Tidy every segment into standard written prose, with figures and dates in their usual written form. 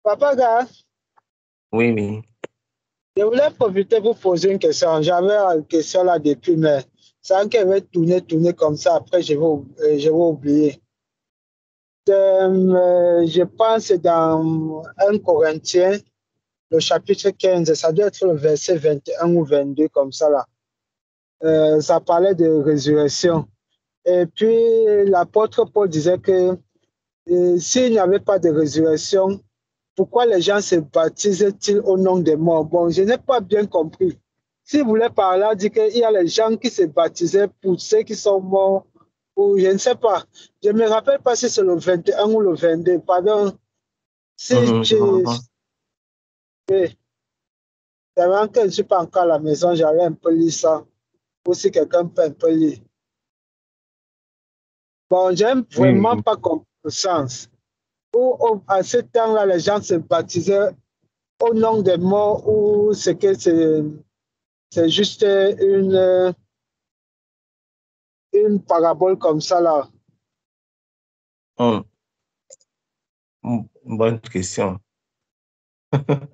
Papa gars, Oui, oui. je voulais profiter pour poser une question. J'avais une question là depuis, mais ça qu'elle va tourner comme ça. Après, je vais oublier. Je pense dans 1 Corinthiens, le chapitre 15, ça doit être le verset 21 ou 22 comme ça là. Ça parlait de résurrection. Et puis, l'apôtre Paul disait que s'il n'y avait pas de résurrection, pourquoi les gens se baptisent-ils au nom des morts? Bon, je n'ai pas bien compris. Si vous voulez par là dire qu'il y a les gens qui se baptisaient pour ceux qui sont morts, ou je ne sais pas. Je ne me rappelle pas si c'est le 21 ou le 22. Pardon. Si Je tu... comprends. C'est vraiment que je ne suis pas encore à la maison, j'allais un peu lire ça. Ou si quelqu'un peut un peu lire. Bon, j'aime Oui, vraiment oui. pas comprendre le sens. À ce temps-là, les gens se baptisaient au nom des morts ou c'est que c'est juste une parabole comme ça là. Oh, bonne question. Oui,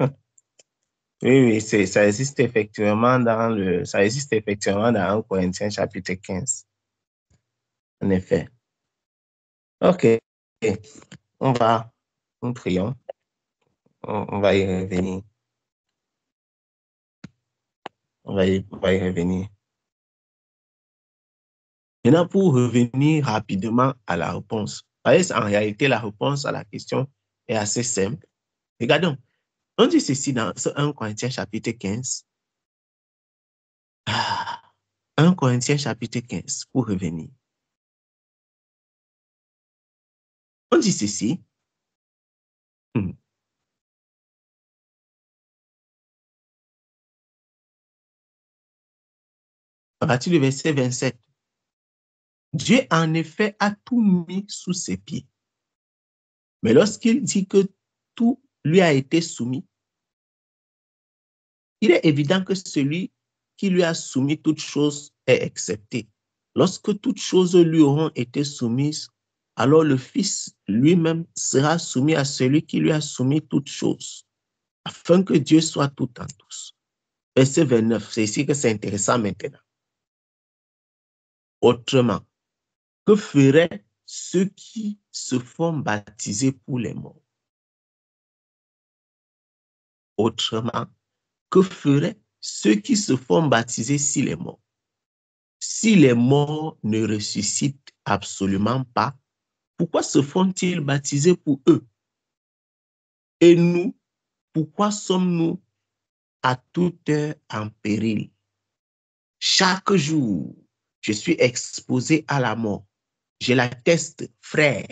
oui, ça existe effectivement dans 1 Corinthiens chapitre 15. En effet. OK. On va, nous prions. On va y revenir. On va y revenir. Maintenant, pour revenir rapidement à la réponse. En réalité, la réponse à la question est assez simple. Regardons. On dit ceci dans 1 Corinthiens chapitre 15. 1 Corinthiens chapitre 15, pour revenir. On dit ceci. À partir du verset 27. Dieu, en effet, a tout mis sous ses pieds. Mais lorsqu'il dit que tout lui a été soumis, il est évident que celui qui lui a soumis toutes choses est accepté. Lorsque toutes choses lui auront été soumises, alors le Fils lui-même sera soumis à celui qui lui a soumis toutes choses, afin que Dieu soit tout en tous. Verset 29, c'est ici que c'est intéressant maintenant. Autrement, que feraient ceux qui se font baptiser pour les morts? Autrement, que feraient ceux qui se font baptiser s'il est mort? Si les morts ne ressuscitent absolument pas, pourquoi se font-ils baptiser pour eux? Et nous, pourquoi sommes-nous à toute heure en péril? Chaque jour, je suis exposé à la mort. Je l'atteste, frère,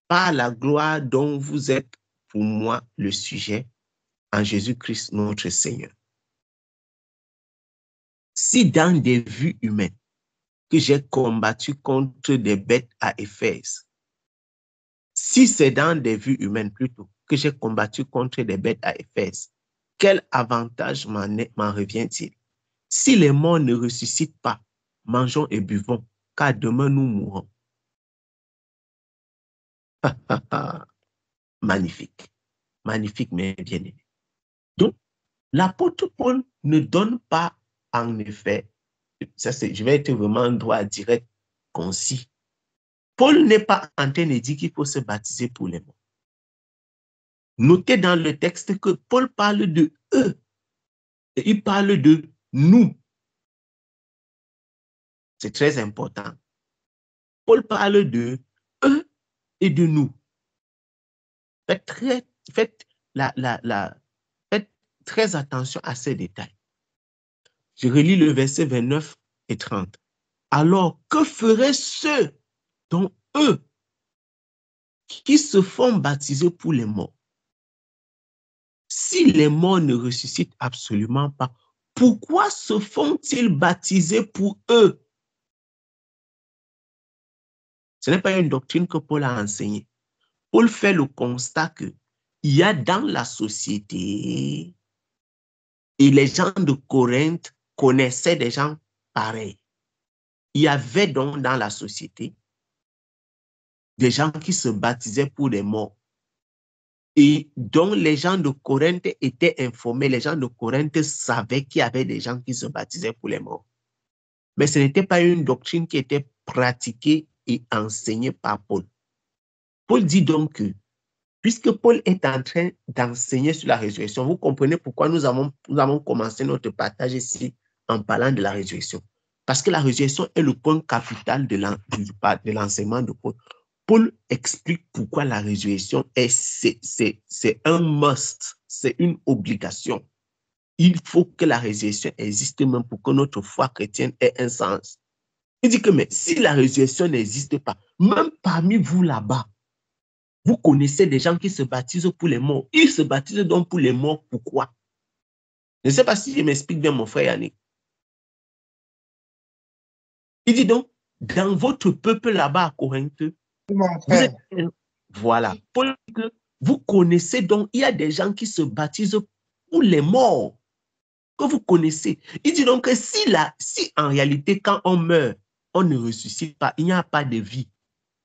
par la gloire dont vous êtes pour moi le sujet, en Jésus-Christ notre Seigneur. Si dans des vues humaines que j'ai combattu contre des bêtes à Éphèse, si c'est dans des vues humaines plutôt que j'ai combattu contre des bêtes à Éphèse, quel avantage m'en revient-il? Si les morts ne ressuscitent pas, mangeons et buvons, car demain nous mourrons. Magnifique, magnifique, mes bien-aimés. Donc, l'apôtre Paul ne donne pas, en effet, je vais être vraiment droit, direct, concis. Paul n'est pas en train de dire qu'il faut se baptiser pour les morts. Notez dans le texte que Paul parle de eux et il parle de nous. C'est très important. Paul parle de eux et de nous. Faites très attention à ces détails. Je relis le verset 29 et 30. Alors, que feraient ceux dont eux qui se font baptiser pour les morts? Si les morts ne ressuscitent absolument pas, pourquoi se font-ils baptiser pour eux? Ce n'est pas une doctrine que Paul a enseignée. Paul fait le constat qu'il y a dans la société, et les gens de Corinthe connaissaient des gens pareils. Il y avait donc dans la société des gens qui se baptisaient pour les morts. et dont les gens de Corinthe étaient informés. Les gens de Corinthe savaient qu'il y avait des gens qui se baptisaient pour les morts. Mais ce n'était pas une doctrine qui était pratiquée et enseignée par Paul. Paul dit donc que, puisque Paul est en train d'enseigner sur la résurrection, vous comprenez pourquoi nous avons commencé notre partage ici en parlant de la résurrection. Parce que la résurrection est le point capital de l'enseignement de Paul. Paul explique pourquoi la résurrection c'est un must, c'est une obligation. Il faut que la résurrection existe même pour que notre foi chrétienne ait un sens. Il dit que mais si la résurrection n'existe pas, même parmi vous là-bas, vous connaissez des gens qui se baptisent pour les morts. Ils se baptisent donc pour les morts. Pourquoi? Je ne sais pas si je m'explique bien, mon frère Yannick. Il dit donc, dans votre peuple là-bas à Corinthe, vous êtes... Voilà. Paul dit que vous connaissez donc, il y a des gens qui se baptisent pour les morts, que vous connaissez. Il dit donc que si en réalité, quand on meurt, on ne ressuscite pas, il n'y a pas de vie,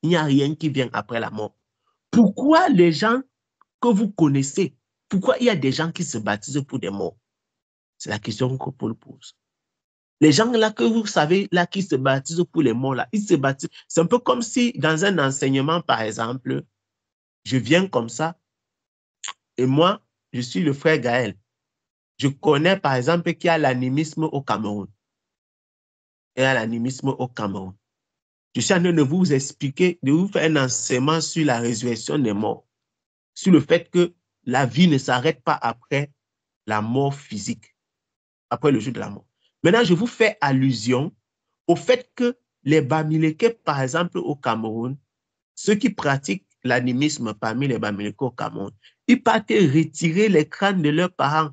il n'y a rien qui vient après la mort. Pourquoi les gens que vous connaissez, pourquoi il y a des gens qui se baptisent pour des morts? C'est la question que Paul pose. Les gens là que vous savez, là qui se baptisent pour les morts, là, ils se baptisent. C'est un peu comme si dans un enseignement, par exemple, je viens comme ça et moi, je suis le frère Gaël. Je connais par exemple qu'il y a l'animisme au Cameroun. Il y a l'animisme au Cameroun. Je suis en train de vous expliquer, de vous faire un enseignement sur la résurrection des morts, sur le fait que la vie ne s'arrête pas après la mort physique, après le jour de la mort. Maintenant, je vous fais allusion au fait que les Bamileke, par exemple, au Cameroun, ceux qui pratiquent l'animisme parmi les Bamileke au Cameroun, ils partent retirer les crânes de leurs parents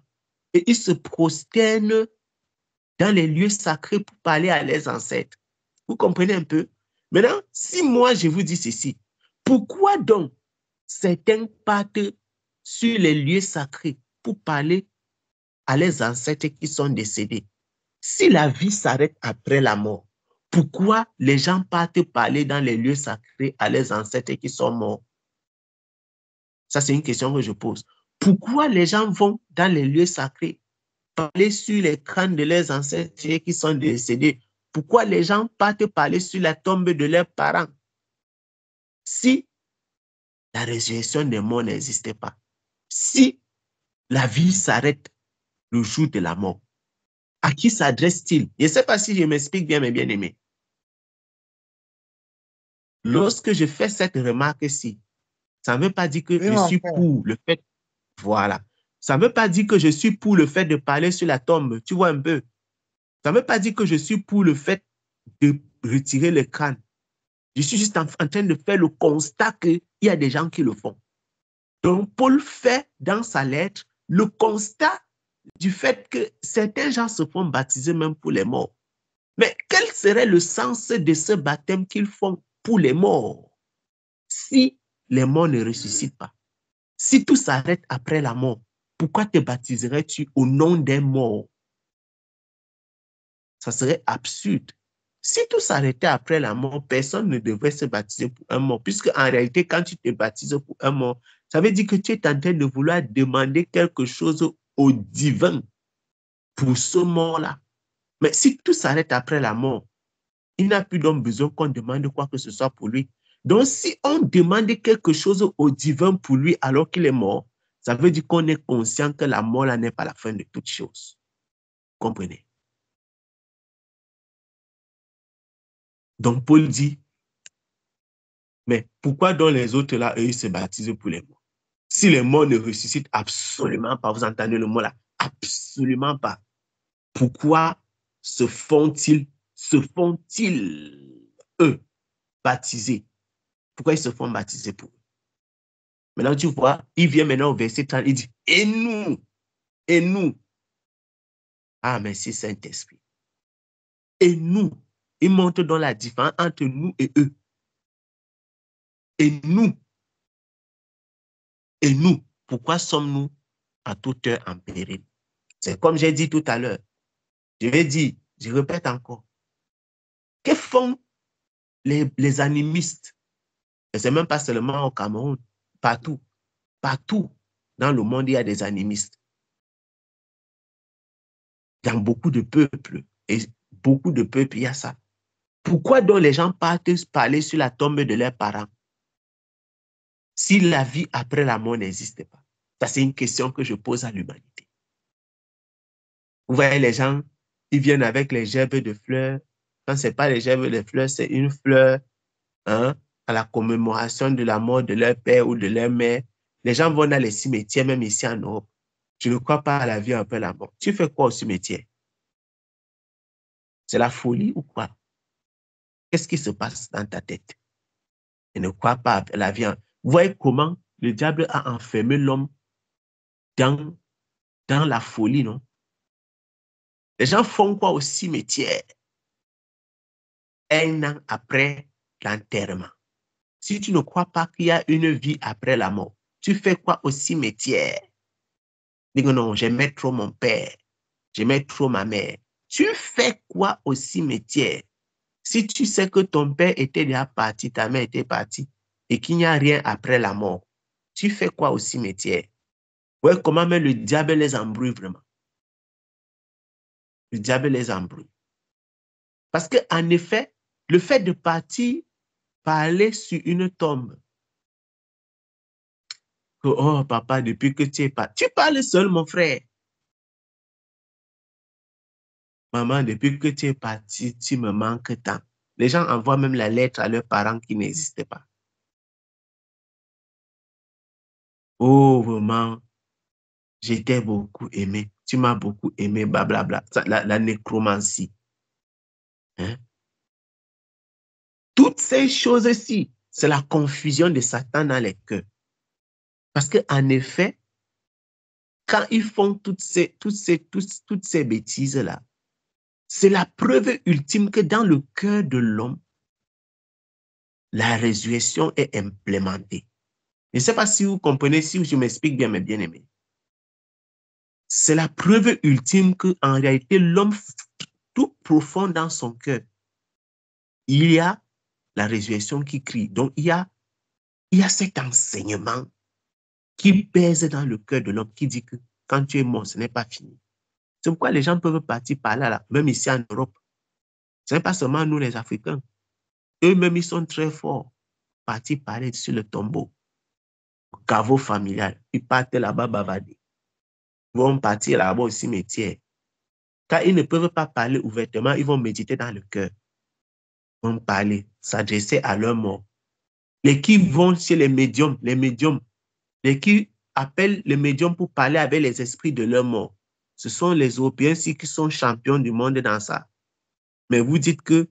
et ils se prosternent dans les lieux sacrés pour parler à leurs ancêtres. Vous comprenez un peu? Maintenant, si moi je vous dis ceci, pourquoi donc certains partent sur les lieux sacrés pour parler à leurs ancêtres qui sont décédés? Si la vie s'arrête après la mort, pourquoi les gens partent parler dans les lieux sacrés à leurs ancêtres qui sont morts? Ça, c'est une question que je pose. Pourquoi les gens vont dans les lieux sacrés parler sur les crânes de leurs ancêtres qui sont décédés? Pourquoi les gens partent parler sur la tombe de leurs parents? Si la résurrection des morts n'existait pas, si la vie s'arrête le jour de la mort, à qui s'adresse-t-il? Je ne sais pas si je m'explique bien, mes bien-aimés. Lorsque je fais cette remarque-ci, ça ne veut pas dire que je suis pour le fait, voilà. Ça ne veut pas dire que je suis pour le fait de parler sur la tombe, tu vois un peu. Ça ne veut pas dire que je suis pour le fait de retirer le crâne. Je suis juste en train de faire le constat qu'il y a des gens qui le font. Donc, Paul fait dans sa lettre le constat du fait que certains gens se font baptiser même pour les morts. Mais quel serait le sens de ce baptême qu'ils font pour les morts si les morts ne ressuscitent pas? Si tout s'arrête après la mort, pourquoi te baptiserais-tu au nom des morts? Ça serait absurde. Si tout s'arrêtait après la mort, personne ne devrait se baptiser pour un mort, puisque en réalité, quand tu te baptises pour un mort, ça veut dire que tu es en train de vouloir demander quelque chose au divin pour ce mort-là. Mais si tout s'arrête après la mort, il n'a plus donc besoin qu'on demande quoi que ce soit pour lui. Donc, si on demande quelque chose au divin pour lui alors qu'il est mort, ça veut dire qu'on est conscient que la mort là n'est pas la fin de toute chose. Comprenez? Donc, Paul dit, mais pourquoi donc les autres là, eux, ils se baptisent pour les morts? Si les morts ne ressuscitent absolument pas, vous entendez le mot là? Absolument pas. Pourquoi se font-ils, eux, baptiser? Pourquoi ils se font baptiser pour eux? Maintenant, tu vois, il vient maintenant au verset 30, il dit, et nous. Ah, merci Saint-Esprit. Et nous, il montre dans la différence entre nous et eux. Et nous, pourquoi sommes-nous à toute heure en péril? C'est comme j'ai dit tout à l'heure. Je vais dire, je répète encore. Que font les animistes? Et ce n'est même pas seulement au Cameroun, partout. Partout dans le monde, il y a des animistes. Dans beaucoup de peuples, et beaucoup de peuples, il y a ça. Pourquoi donc les gens partent parler sur la tombe de leurs parents si la vie après la mort n'existe pas? Ça, c'est une question que je pose à l'humanité. Vous voyez, les gens, ils viennent avec les gerbes de fleurs. Quand ce n'est pas les gerbes de fleurs, c'est une fleur, hein, à la commémoration de la mort de leur père ou de leur mère. Les gens vont dans les cimetières, même ici en Europe. Tu ne crois pas à la vie après la mort. Tu fais quoi au cimetière? C'est la folie ou quoi? Qu'est-ce qui se passe dans ta tête? Je ne crois pas à la vie. Vous voyez comment le diable a enfermé l'homme dans la folie, non? Les gens font quoi au cimetière un an après l'enterrement? Si tu ne crois pas qu'il y a une vie après la mort, tu fais quoi au cimetière? Dis que non, j'aimais trop mon père, j'aimais trop ma mère. Tu fais quoi au cimetière? Si tu sais que ton père était déjà parti, ta mère était partie, et qu'il n'y a rien après la mort, tu fais quoi au cimetière? Ouais, comment même le diable les embrouille vraiment? Le diable les embrouille. Parce qu'en effet, le fait de partir, parler sur une tombe, que, oh papa, depuis que tu es parti, tu parles seul, mon frère. Maman, depuis que tu es parti, tu me manques tant. Les gens envoient même la lettre à leurs parents qui n'existaient pas. Oh, maman, j'étais beaucoup aimé. Tu m'as beaucoup aimé, blablabla. La nécromancie. Hein? Toutes ces choses-ci, c'est la confusion de Satan dans les cœurs. Parce qu'en effet, quand ils font toutes ces bêtises-là, c'est la preuve ultime que dans le cœur de l'homme, la résurrection est implémentée. Je ne sais pas si vous comprenez, si je m'explique bien, mes bien-aimés. C'est la preuve ultime qu'en réalité, l'homme, tout profond dans son cœur, il y a la résurrection qui crie. Donc, il y a cet enseignement qui pèse dans le cœur de l'homme, qui dit que quand tu es mort, ce n'est pas fini. C'est pourquoi les gens peuvent partir par là, même ici en Europe. Ce n'est pas seulement nous, les Africains. Eux-mêmes, ils sont très forts. Partir parler sur le tombeau, au caveau familial. Ils partent là-bas bavarder. Ils vont partir là-bas au cimetière. Quand ils ne peuvent pas parler ouvertement, ils vont méditer dans le cœur. Ils vont parler, s'adresser à leur mort. Les qui vont chez les médiums, les qui appellent les médiums pour parler avec les esprits de leur mort. Ce sont les Européens qui sont champions du monde dans ça. Mais vous dites que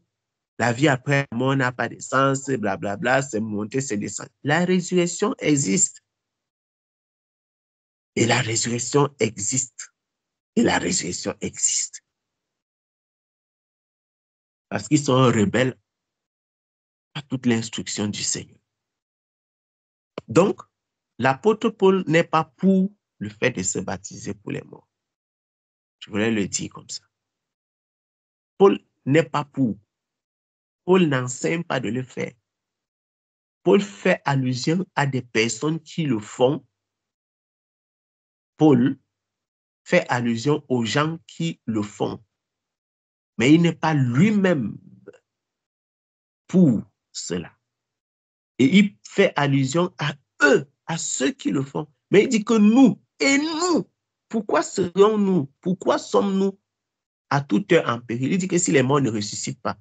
la vie après la mort n'a pas de sens, blablabla, c'est monter, c'est descendre. La résurrection existe. Et la résurrection existe. Et la résurrection existe. Parce qu'ils sont rebelles à toute l'instruction du Seigneur. Donc, l'apôtre Paul n'est pas pour le fait de se baptiser pour les morts. Je voulais le dire comme ça. Paul n'est pas pour. Paul n'enseigne pas de le faire. Paul fait allusion à des personnes qui le font. Paul fait allusion aux gens qui le font. Mais il n'est pas lui-même pour cela. Et il fait allusion à eux, à ceux qui le font. Mais il dit que nous, et nous, pourquoi serions-nous, pourquoi sommes-nous à toute heure en péril? Il dit que si les morts ne ressuscitent pas,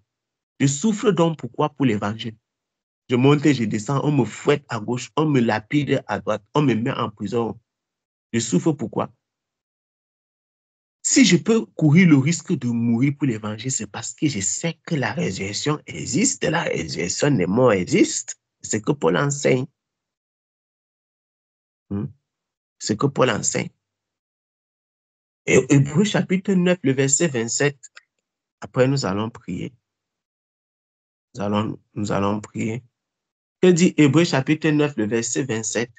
je souffre donc pourquoi pour l'évangile? Je monte et je descends, on me fouette à gauche, on me lapide à droite, on me met en prison. Je souffre pourquoi? Si je peux courir le risque de mourir pour l'évangile, c'est parce que je sais que la résurrection existe, la résurrection des morts existe. C'est ce que Paul enseigne. C'est ce que Paul enseigne. Et Hébreux chapitre 9, le verset 27, après nous allons prier. Nous allons prier. Que dit Hébreux chapitre 9, le verset 27?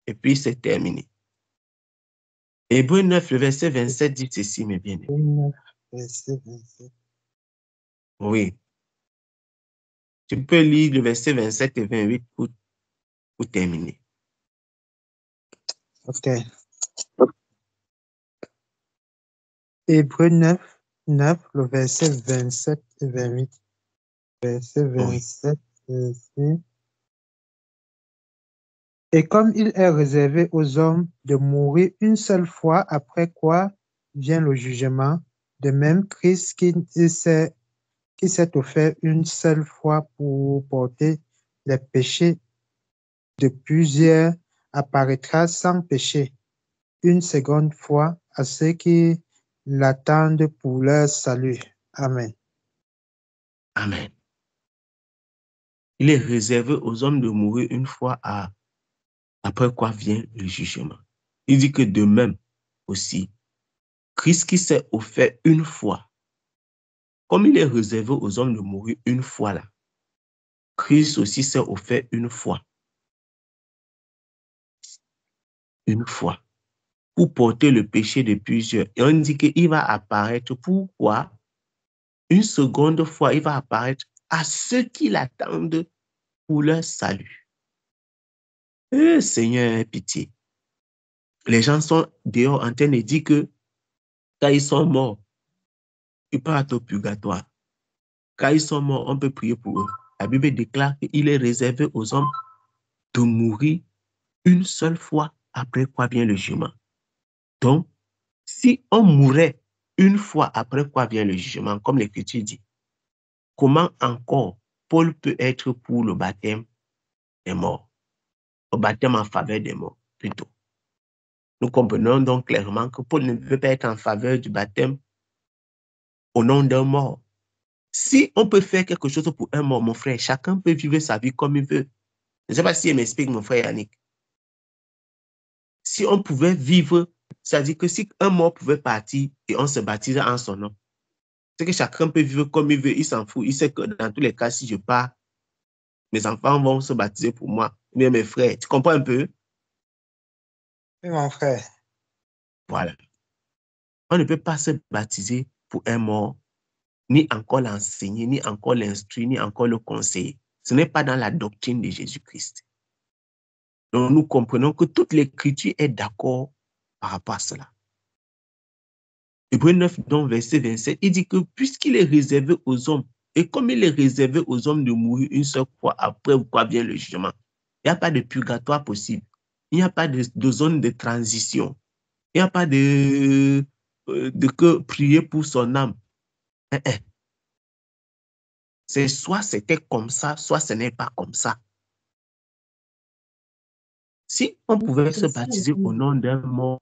Et puis c'est terminé. Hébreux 9, le verset 27 dit ceci, mes bien-aimés. Verset 27. Oui. Tu peux lire le verset 27 et 28 pour terminer. Ok. Hébreux 9, le verset 27 et 28. Verset 27, ici. Et comme il est réservé aux hommes de mourir une seule fois, après quoi vient le jugement, de même Christ qui s'est offert une seule fois pour porter les péchés de plusieurs, apparaîtra sans péché une seconde fois à ceux qui l'attendent pour leur salut. Amen. Amen. Il est réservé aux hommes de mourir une fois, après quoi vient le jugement. Il dit que de même aussi, Christ qui s'est offert une fois, comme il est réservé aux hommes de mourir une fois là, Christ aussi s'est offert une fois, pour porter le péché de plusieurs. Et on dit qu'il va apparaître, pourquoi? Une seconde fois, il va apparaître à ceux qui l'attendent pour leur salut. Seigneur, pitié. Les gens sont dehors en train de dire que quand ils sont morts, ils partent au purgatoire. Quand ils sont morts, on peut prier pour eux. La Bible déclare qu'il est réservé aux hommes de mourir une seule fois, après quoi vient le jugement. Donc, si on mourait une fois après quoi vient le jugement, comme l'Écriture dit, comment encore Paul peut être pour le baptême des morts, le baptême en faveur des morts, plutôt. Nous comprenons donc clairement que Paul ne peut pas être en faveur du baptême au nom d'un mort. Si on peut faire quelque chose pour un mort, mon frère, chacun peut vivre sa vie comme il veut. Je ne sais pas si il m'explique, mon frère Yannick. Si on pouvait vivre, c'est-à-dire que si un mort pouvait partir et on se baptisait en son nom, c'est que chacun peut vivre comme il veut, il s'en fout. Il sait que dans tous les cas, si je pars, mes enfants vont se baptiser pour moi, ou bien mes frères. Tu comprends un peu? Oui, mon frère. Voilà. On ne peut pas se baptiser pour un mort, ni encore l'enseigner, ni encore l'instruire, ni encore le conseiller. Ce n'est pas dans la doctrine de Jésus-Christ. Donc, nous comprenons que toute l'Écriture est d'accord par rapport à cela. Hébreux 9, donc, verset 27, il dit que puisqu'il est réservé aux hommes, et comme il est réservé aux hommes de mourir une seule fois, après quoi vient le jugement, il n'y a pas de purgatoire possible. Il n'y a pas de zone de transition. Il n'y a pas de que prier pour son âme. C'est soit c'était comme ça, soit ce n'est pas comme ça. Si on pouvait se baptiser au nom d'un mort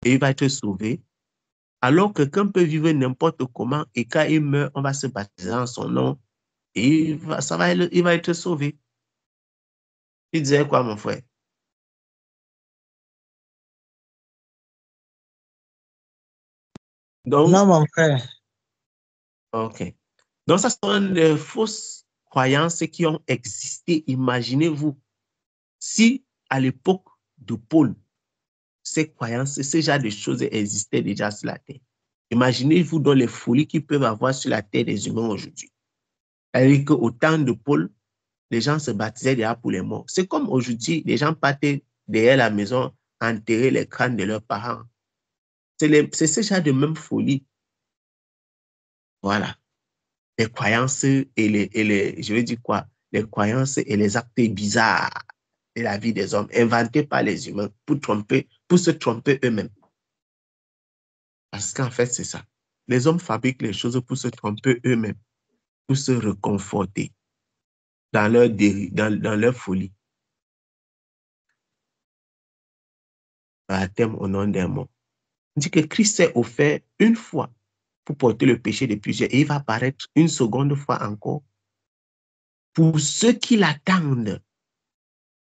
et il va être sauvé, alors que quelqu'un peut vivre n'importe comment et quand il meurt, on va se baptiser en son nom et il va être sauvé. Tu disais quoi, mon frère? Donc, Non, mon frère. ok. Donc, ça sont des fausses croyances qui ont existé. Imaginez-vous, si à l'époque de Paul, ces croyances, ce genre de choses existaient déjà sur la terre. Imaginez-vous dans les folies qu'ils peuvent avoir sur la terre des humains aujourd'hui. C'est-à-dire qu'au temps de Paul, les gens se baptisaient déjà pour les morts. C'est comme aujourd'hui, les gens partaient derrière la maison, enterrer les crânes de leurs parents. C'est ce genre de même folie. Voilà. Les croyances je veux dire quoi? Les croyances et les actes bizarres de la vie des hommes, inventés par les humains pour se tromper eux-mêmes. Parce qu'en fait, c'est ça. Les hommes fabriquent les choses pour se tromper eux-mêmes, pour se réconforter dans dans leur folie. Baptême au nom d'un mot. On dit que Christ s'est offert une fois pour porter le péché de plusieurs et il va apparaître une seconde fois encore pour ceux qui l'attendent.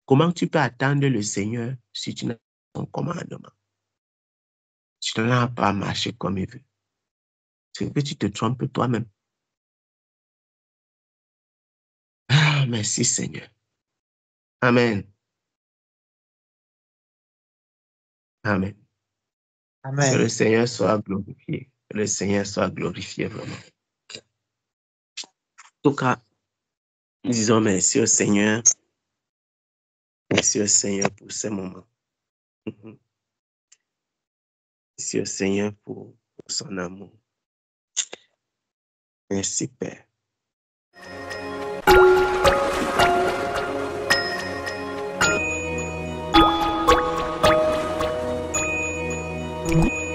Comment tu peux attendre le Seigneur si tu n'as pas son commandement? Tu n'as pas marché comme il veut. C'est que tu te trompes toi-même. Ah, merci Seigneur. Amen. Amen. Que Amen. le Seigneur soit glorifié. Que le Seigneur soit glorifié vraiment. En tout cas, Disons merci au Seigneur. Merci au Seigneur pour ces moments. Merci au Seigneur pour son amour. Merci, Père. Mm-hmm.